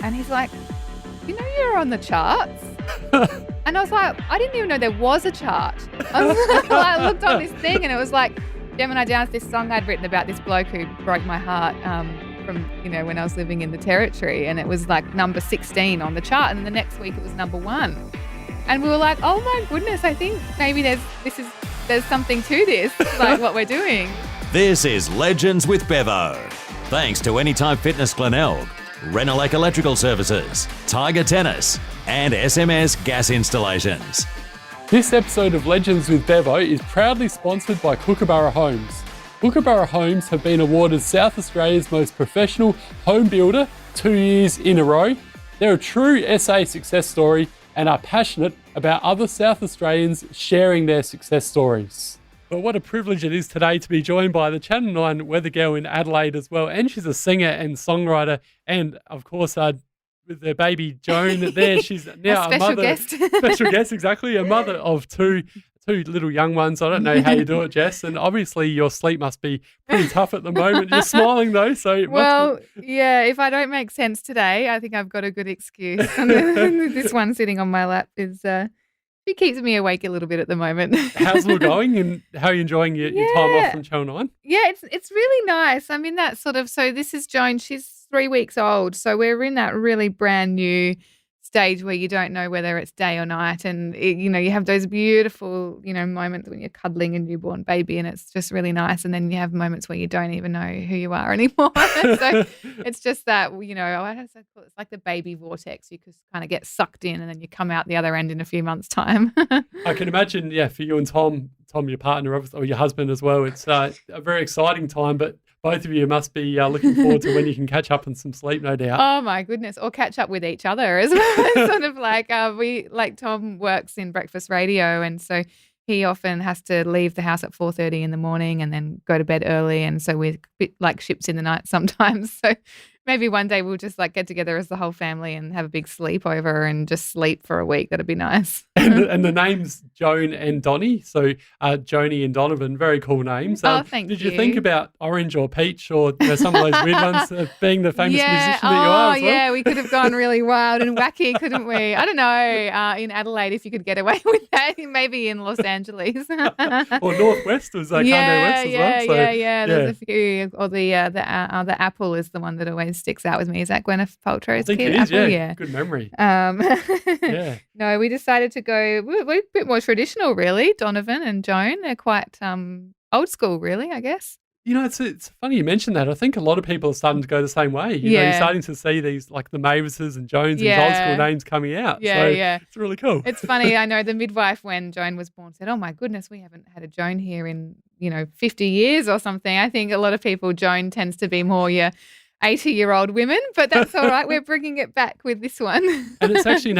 And he's like, you know you're on the charts? And I was like, I didn't even know there was a chart. I looked on this thing and it was like, Gemini Downs, this song I'd written about this bloke who broke my heart from, when I was living in the Territory. And it was like number 16 on the chart. And then the next week it was number 1. And we were like, oh my goodness, I think maybe there's something to this, like what we're doing. This is Legends with Bevo. Thanks to Anytime Fitness Glenelg, Renelec Electrical Services, Tiger Tennis, and SMS Gas Installations. This episode of Legends with Bevo is proudly sponsored by Kookaburra Homes. Kookaburra Homes have been awarded South Australia's most professional home builder 2 years in a row. They're a true SA success story and are passionate about other South Australians sharing their success stories. But what a privilege it is today to be joined by the Channel 9 weather girl in Adelaide as well. And she's a singer and songwriter. And of course, with their baby Joan there, she's now a mother. Guest. Special guest, exactly. A mother of two little young ones. I don't know how you do it, Jess. And obviously your sleep must be pretty tough at the moment. You're smiling though, so yeah, if I don't make sense today, I think I've got a good excuse. This one sitting on my lap is it keeps me awake a little bit at the moment. How's it all going and how are you enjoying your time off from Channel 9? Yeah, it's really nice. I'm in that so this is Joan, she's 3 weeks old. So we're in that really brand new stage where you don't know whether it's day or night. And, you have those beautiful, moments when you're cuddling a newborn baby and it's just really nice. And then you have moments where you don't even know who you are anymore. So it's just that, it's like the baby vortex. You just kind of get sucked in and then you come out the other end in a few months' time. I can imagine, for you and Tom, your partner, or your husband as well, it's a very exciting time, but both of you must be looking forward to when you can catch up on some sleep, no doubt. Oh, my goodness. Or catch up with each other as well. It's sort of like Tom works in breakfast radio and so he often has to leave the house at 4:30 in the morning and then go to bed early. And so we're a bit like ships in the night sometimes. So maybe one day we'll just get together as the whole family and have a big sleepover and just sleep for a week. That'd be nice. And the names Joan and Donnie, so Joni and Donovan, very cool names. Thank you. Did you think about Orange or Peach or some of those weird ones being the famous musician that you are as well? Yeah, we could have gone really wild and wacky, couldn't we? I don't know, in Adelaide if you could get away with that, maybe in Los Angeles. Or Northwest was Kanye West as well. So, yeah. There's a few. Or the Apple is the one that always sticks out with me. Is that Gwyneth Paltrow's kid? It is, Apple? Yeah. Good memory. Yeah. No, we decided to go we're a bit more traditional, really. Donovan and Joan, they're quite old school, really, I guess. It's funny you mentioned that. I think a lot of people are starting to go the same way. You're starting to see these like the Mavises and Jones, these old school names coming out. Yeah. It's really cool. It's funny. I know the midwife when Joan was born said, oh my goodness, we haven't had a Joan here in, 50 years or something. I think a lot of people, Joan tends to be more your 80-year-old women, but that's all right. We're bringing it back with this one. And it's actually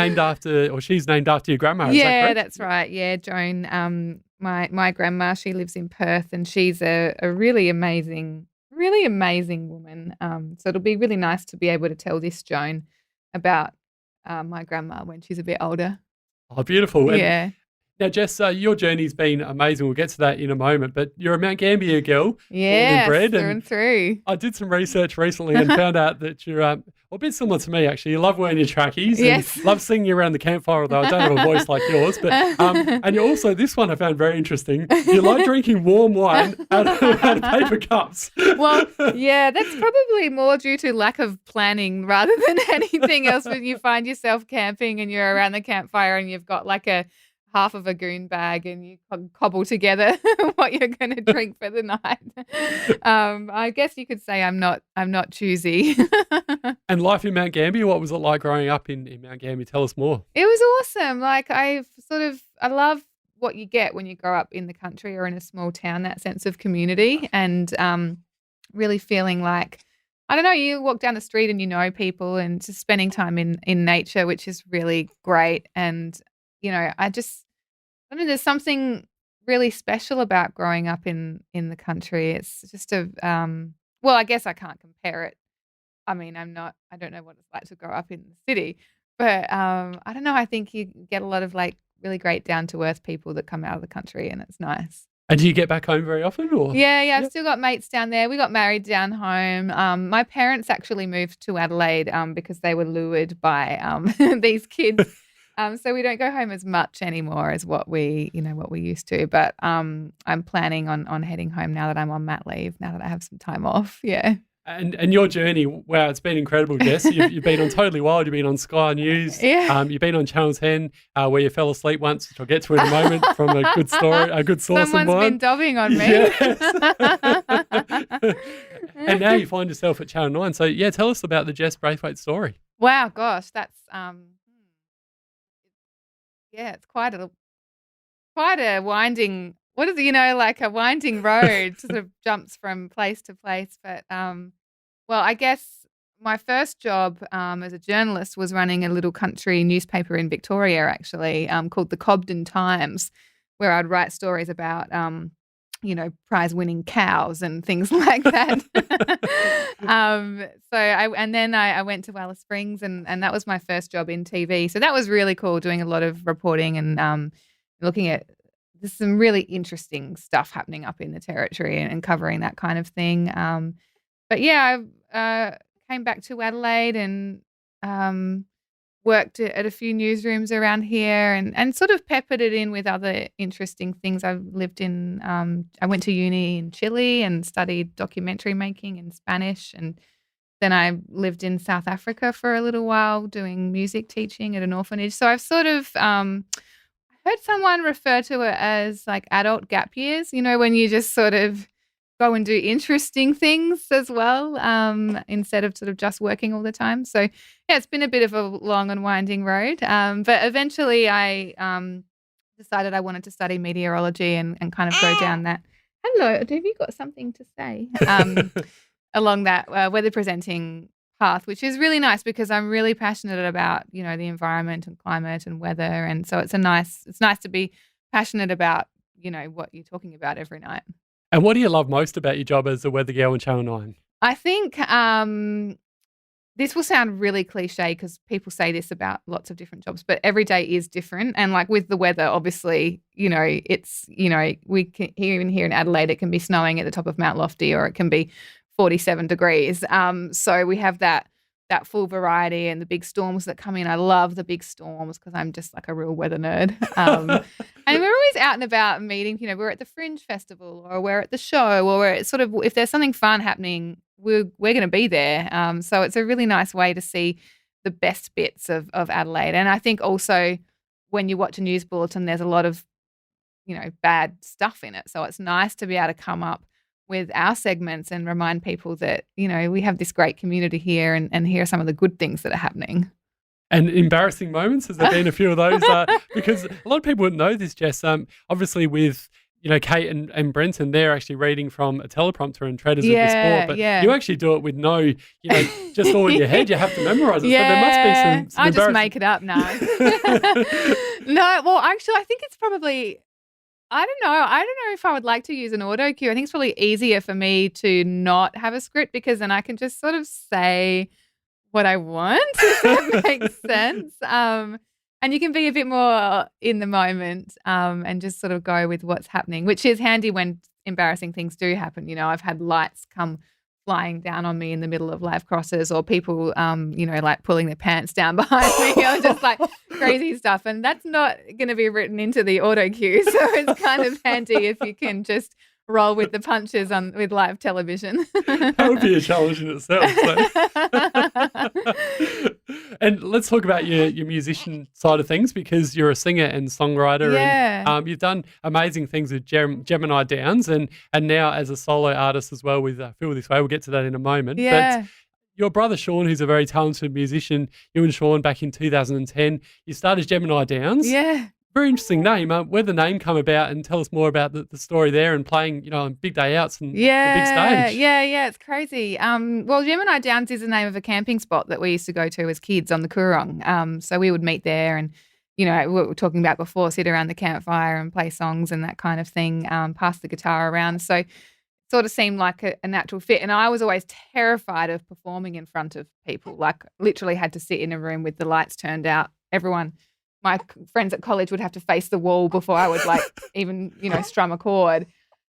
she's named after your grandma, is that correct? That's right. Yeah, Joan, my grandma, she lives in Perth and she's a really amazing woman. So it'll be really nice to be able to tell this Joan about my grandma when she's a bit older. Oh, beautiful. Yeah. Now, Jess, your journey's been amazing. We'll get to that in a moment, but you're a Mount Gambier girl. Yeah, born and bred. through and through. I did some research recently and found out that you're a bit similar to me, actually. You love wearing your trackies. Yes. And love singing around the campfire, although I don't have a voice like yours. But and you also, this one I found very interesting, you like drinking warm wine out of paper cups. Well, yeah, that's probably more due to lack of planning rather than anything else. When you find yourself camping and you're around the campfire and you've got like a half of a goon bag and you cobble together what you're going to drink for the night. I guess you could say I'm not choosy. And life in Mount Gambier, what was it like growing up in Mount Gambier? Tell us more. It was awesome. Like I love what you get when you grow up in the country or in a small town, that sense of community and really feeling like, I don't know, you walk down the street and you know people and just spending time in nature, which is really great. And there's something really special about growing up in the country. It's just I guess I can't compare it. I mean, I don't know what it's like to grow up in the city, but I don't know. I think you get a lot of like really great down to earth people that come out of the country and it's nice. And do you get back home very often? Or Yeah, I've still got mates down there. We got married down home. My parents actually moved to Adelaide because they were lured by these kids. So we don't go home as much anymore as what we used to. But I'm planning on heading home now that I'm on mat leave, now that I have some time off. Yeah. And your journey, wow, it's been incredible, Jess. You've been on Totally Wild, you've been on Sky News, you've been on Channel 10, where you fell asleep once, which I'll get to in a moment from a good story, a good source Someone's of mine. been dobbing on me. Yes. And now you find yourself at Channel 9. So, yeah, tell us about the Jess Braithwaite story. Wow, gosh, that's it's quite a winding. What is it? Like a winding road, sort of jumps from place to place. But well, I guess my first job as a journalist was running a little country newspaper in Victoria, actually, called the Cobden Times, where I'd write stories about prize-winning cows and things like that. Then I went to Alice Springs, and that was my first job in TV. So that was really cool, doing a lot of reporting and looking at there's some really interesting stuff happening up in the territory and covering that kind of thing. But yeah, I came back to Adelaide and worked at a few newsrooms around here and sort of peppered it in with other interesting things. I've lived in, I went to uni in Chile and studied documentary making in Spanish. And then I lived in South Africa for a little while doing music teaching at an orphanage. So I've sort of heard someone refer to it as like adult gap years, when you just sort of go and do interesting things as well, instead of sort of just working all the time. So yeah, it's been a bit of a long and winding road. But eventually I decided I wanted to study meteorology and kind of go down that. Hello, have you got something to say? Along that weather presenting path, which is really nice because I'm really passionate about, the environment and climate and weather. And so it's nice to be passionate about, what you're talking about every night. And what do you love most about your job as a weather girl on Channel 9? I think this will sound really cliche because people say this about lots of different jobs, but every day is different. And like with the weather, obviously, it's, we can even here in Adelaide, it can be snowing at the top of Mount Lofty or it can be 47 degrees. So we have that full variety and the big storms that come in. I love the big storms because I'm just like a real weather nerd. And we're always out and about meeting, we're at the Fringe Festival or we're at the show or we're sort of, if there's something fun happening, we're going to be there. So it's a really nice way to see the best bits of Adelaide. And I think also when you watch a news bulletin, there's a lot of, bad stuff in it. So it's nice to be able to come up with our segments and remind people that, we have this great community here and here are some of the good things that are happening. And embarrassing moments, has there been a few of those? Because a lot of people wouldn't know this, Jess. Obviously with, Kate and Brenton, they're actually reading from a teleprompter and Treaders of the Sport. But you actually do it with no, just all in your head. You have to memorise it. Yeah. So there must be some I just make it up now. No, well, actually, I think it's probably... I don't know if I would like to use an auto cue. I think it's probably easier for me to not have a script because then I can just sort of say what I want, if that makes sense. And you can be a bit more in the moment and just sort of go with what's happening, which is handy when embarrassing things do happen. I've had lights come flying down on me in the middle of live crosses or people, like pulling their pants down behind me or just like crazy stuff. And that's not going to be written into the auto cue. So it's kind of handy if you can just roll with the punches with live television. That would be a challenge in itself. And let's talk about your musician side of things because you're a singer and songwriter. Yeah. And you've done amazing things with Gemini Downs and now as a solo artist as well with Feel This Way. We'll get to that in a moment. Yeah. But your brother Sean, who's a very talented musician, you and Sean back in 2010, you started Gemini Downs. Yeah. Very interesting name. Where'd the name come about and tell us more about the story there and playing, on big day outs and the big stage. Yeah, it's crazy. Well, Gemini Downs is the name of a camping spot that we used to go to as kids on the Coorong. So we would meet there and, we were talking about before, sit around the campfire and play songs and that kind of thing, pass the guitar around. So it sort of seemed like a natural fit. And I was always terrified of performing in front of people, like literally had to sit in a room with the lights turned out. My friends at college would have to face the wall before I would even, strum a chord.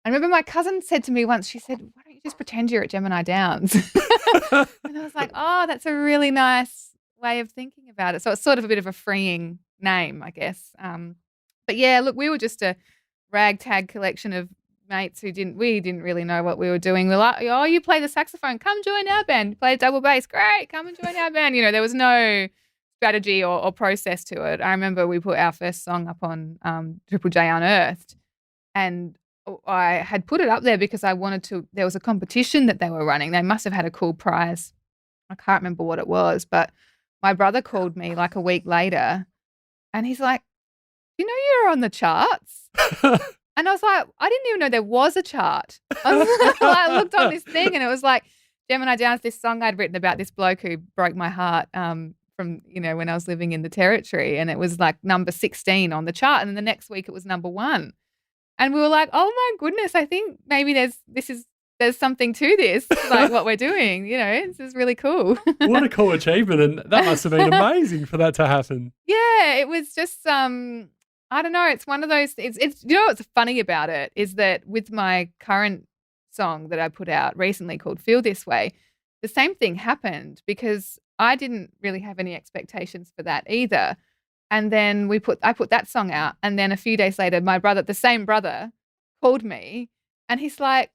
I remember my cousin said to me once, she said, "Why don't you just pretend you're at Gemini Downs?" And I was like, "Oh, that's a really nice way of thinking about it." So it's sort of a bit of a freeing name, I guess. But yeah, look, we were just a ragtag collection of mates who didn't really know what we were doing. We're like, "Oh, you play the saxophone, come join our band. You play double bass, great, come and join our band." There was no strategy or process to it. I remember we put our first song up on Triple J Unearthed, and I had put it up there because I wanted to. There was a competition that they were running. They must have had a cool prize. I can't remember what it was, but my brother called me like a week later, and he's like, "You're on the charts." And I was like, I didn't even know there was a chart. I looked on this thing and it was like Gemini Downs, this song I'd written about this bloke who broke my heart from, when I was living in the Territory, and it was like number 16 on the chart. And then the next week it was number 1. And we were like, oh my goodness, I think maybe there's something to this, like what we're doing, this is really cool. What a cool achievement. And that must have been amazing for that to happen. Yeah, it was just, I don't know. It's one of those. It's what's funny about it is that with my current song that I put out recently called "Feel This Way," the same thing happened because I didn't really have any expectations for that either. And then I put that song out, and then a few days later, the same brother, called me, and he's like,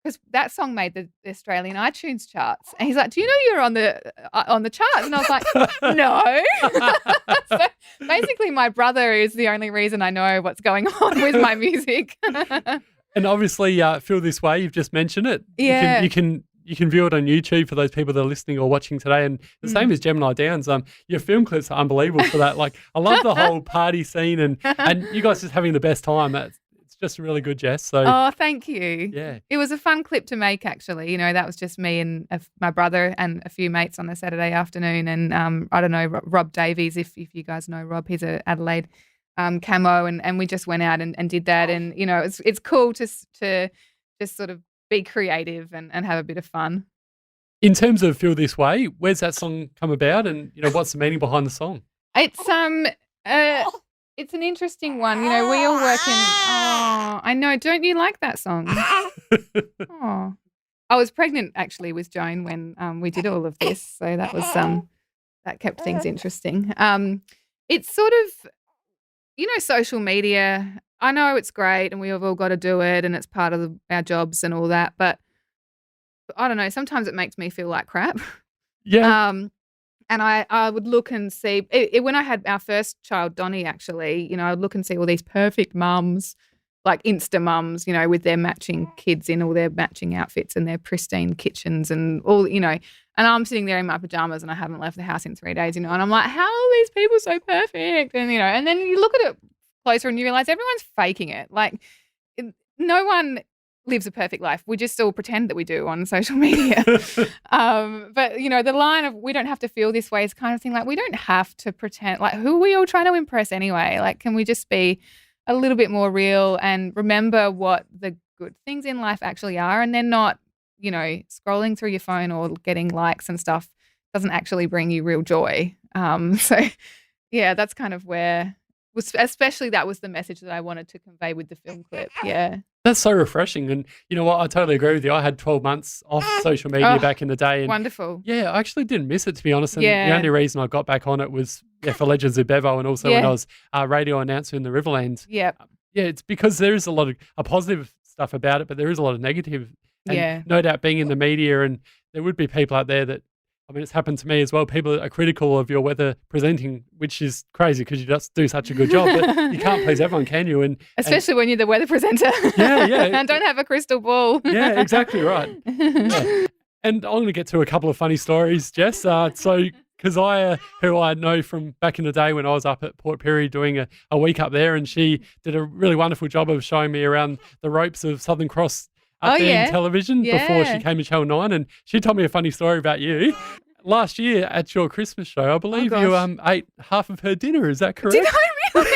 because that song made the Australian iTunes charts, and he's like, "Do you know you're on the charts?" And I was like, "No." So basically, my brother is the only reason I know what's going on with my music. And obviously, Feel This Way, you've just mentioned it. Yeah. You can view it on YouTube for those people that are listening or watching today. And the same as Gemini Downs. Your film clips are unbelievable for that. Like, I love the whole party scene and you guys just having the best time. It's just really good, Jess. So, oh, thank you. Yeah. It was a fun clip to make, actually. That was just me and my brother and a few mates on a Saturday afternoon. And I don't know, Rob Davies, if you guys know Rob, he's a Adelaide camo, and we just went out and did that. And, it's cool to just sort of be creative and have a bit of fun. In terms of Feel This Way, where's that song come about and, what's the meaning behind the song? It's an interesting one. We all work in... Oh, I know. Don't you like that song? Oh. I was pregnant, actually, with Joan when we did all of this. So that was that kept things interesting. It's sort of, social media. I know it's great and we've all got to do it and it's part of our jobs and all that. But I don't know. Sometimes it makes me feel like crap. Yeah. And I would look and see when I had our first child, Donnie, actually, I would look and see all these perfect mums, like Insta mums, with their matching kids in all their matching outfits and their pristine kitchens and all, and I'm sitting there in my pajamas and I haven't left the house in 3 days, and I'm like, how are these people so perfect? And, and then you look at it closer and you realize everyone's faking it. Like, no one lives a perfect life. We just all pretend that we do on social media. But, the line of "we don't have to feel this way" is kind of thing like, we don't have to pretend. Like, who are we all trying to impress anyway? Like, can we just be a little bit more real and remember what the good things in life actually are, and then not, scrolling through your phone or getting likes and stuff doesn't actually bring you real joy. So, yeah, that's kind of where... especially that was the message that I wanted to convey with the film clip. Yeah. That's so refreshing. And you know what? I totally agree with you. I had 12 months off social media back in the day. And wonderful. Yeah, I actually didn't miss it, to be honest. And the only reason I got back on it was for Legends of Bevo, and also when I was a radio announcer in the Riverlands. Yep. Yeah, it's because there is a lot of positive stuff about it, but there is a lot of negative. And no doubt being in the media, and there would be people out there that, it's happened to me as well. People are critical of your weather presenting, which is crazy because you just do such a good job. But you can't please everyone, can you? And especially when you're the weather presenter. Yeah. And don't have a crystal ball. Yeah, exactly right. Yeah. And I'm going to get to a couple of funny stories, Jess. Because who I know from back in the day when I was up at Port Pirie doing a week up there, and she did a really wonderful job of showing me around the ropes of Southern Cross up there in television before she came to Channel 9, and she told me a funny story about you. Last year at your Christmas show, I believe you ate half of her dinner. Is that correct? Did I really?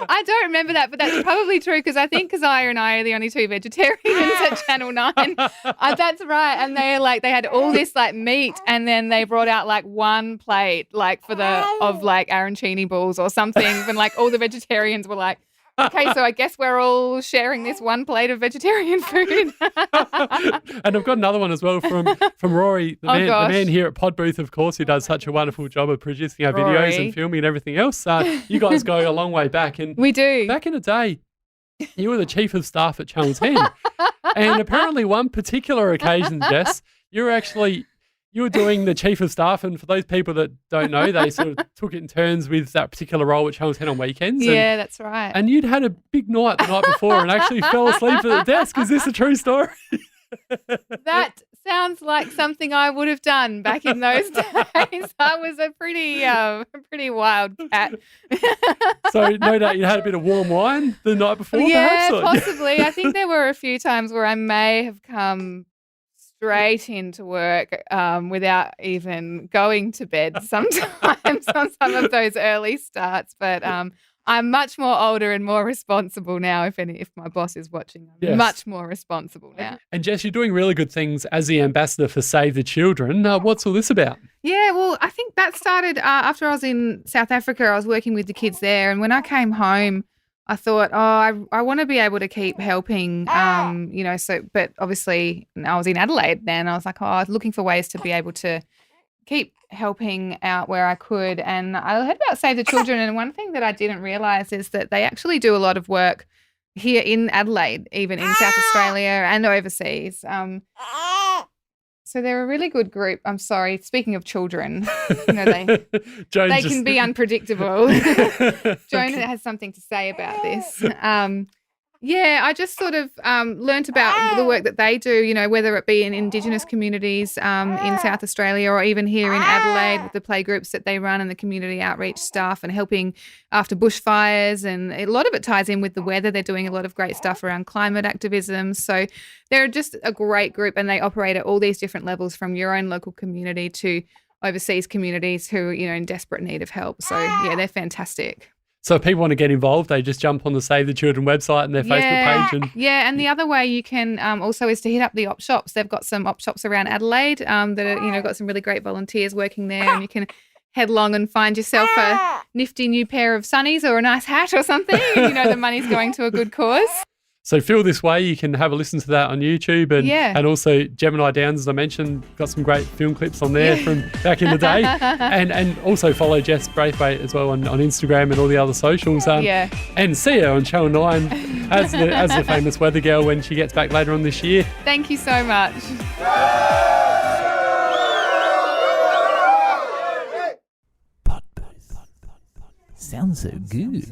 I don't remember that, but that's probably true because Keziah and I are the only two vegetarians at Channel 9. That's right. And they had all this meat, and then they brought out one plate of arancini balls or something, and all the vegetarians were like, Okay, so I guess we're all sharing this one plate of vegetarian food. And I've got another one as well from Rory, the man here at Pod Booth, of course, who does such a wonderful job of producing our videos and filming and everything else. You guys go a long way back. And we do. Back in the day, you were the chief of staff at Channel 10. And apparently one particular occasion, Jess, you were doing the chief of staff, and for those people that don't know, they sort of took it in turns with that particular role at Channel 10 on weekends. Yeah, that's right. And you'd had a big night the night before and actually fell asleep at the desk. Is this a true story? That sounds like something I would have done back in those days. I was a pretty wild cat. So no doubt you had a bit of warm wine the night before, yeah, perhaps? Possibly. I think there were a few times where I may have come straight into work without even going to bed sometimes on some of those early starts. But I'm much more older and more responsible now. If my boss is watching, I'm much more responsible now. And Jess, you're doing really good things as the ambassador for Save the Children. What's all this about? Yeah, well, I think that started after I was in South Africa. I was working with the kids there, and when I came home, I thought, I want to be able to keep helping, but obviously I was in Adelaide then. I was like, I was looking for ways to be able to keep helping out where I could. And I heard about Save the Children, and one thing that I didn't realise is that they actually do a lot of work here in Adelaide, even in South Australia and overseas. So they're a really good group. I'm sorry, speaking of children, they can be unpredictable. Joan has something to say about this. I just sort of learnt about the work that they do, whether it be in Indigenous communities in South Australia or even here in Adelaide with the play groups that they run and the community outreach staff and helping after bushfires. And a lot of it ties in with the weather. They're doing a lot of great stuff around climate activism. So they're just a great group, and they operate at all these different levels, from your own local community to overseas communities who are, in desperate need of help. So, yeah, they're fantastic. So if people want to get involved, they just jump on the Save the Children website and their Facebook page. And the other way you can also is to hit up the op shops. They've got some op shops around Adelaide that are, got some really great volunteers working there, and you can head along and find yourself a nifty new pair of sunnies or a nice hat or something. The money's going to a good cause. So feel this way. You can have a listen to that on YouTube and also Gemini Downs, as I mentioned, got some great film clips on there from back in the day. and also follow Jess Braithwaite as well on Instagram and all the other socials. And see her on Channel 9 as the famous weather girl when she gets back later on this year. Thank you so much. Sounds so good.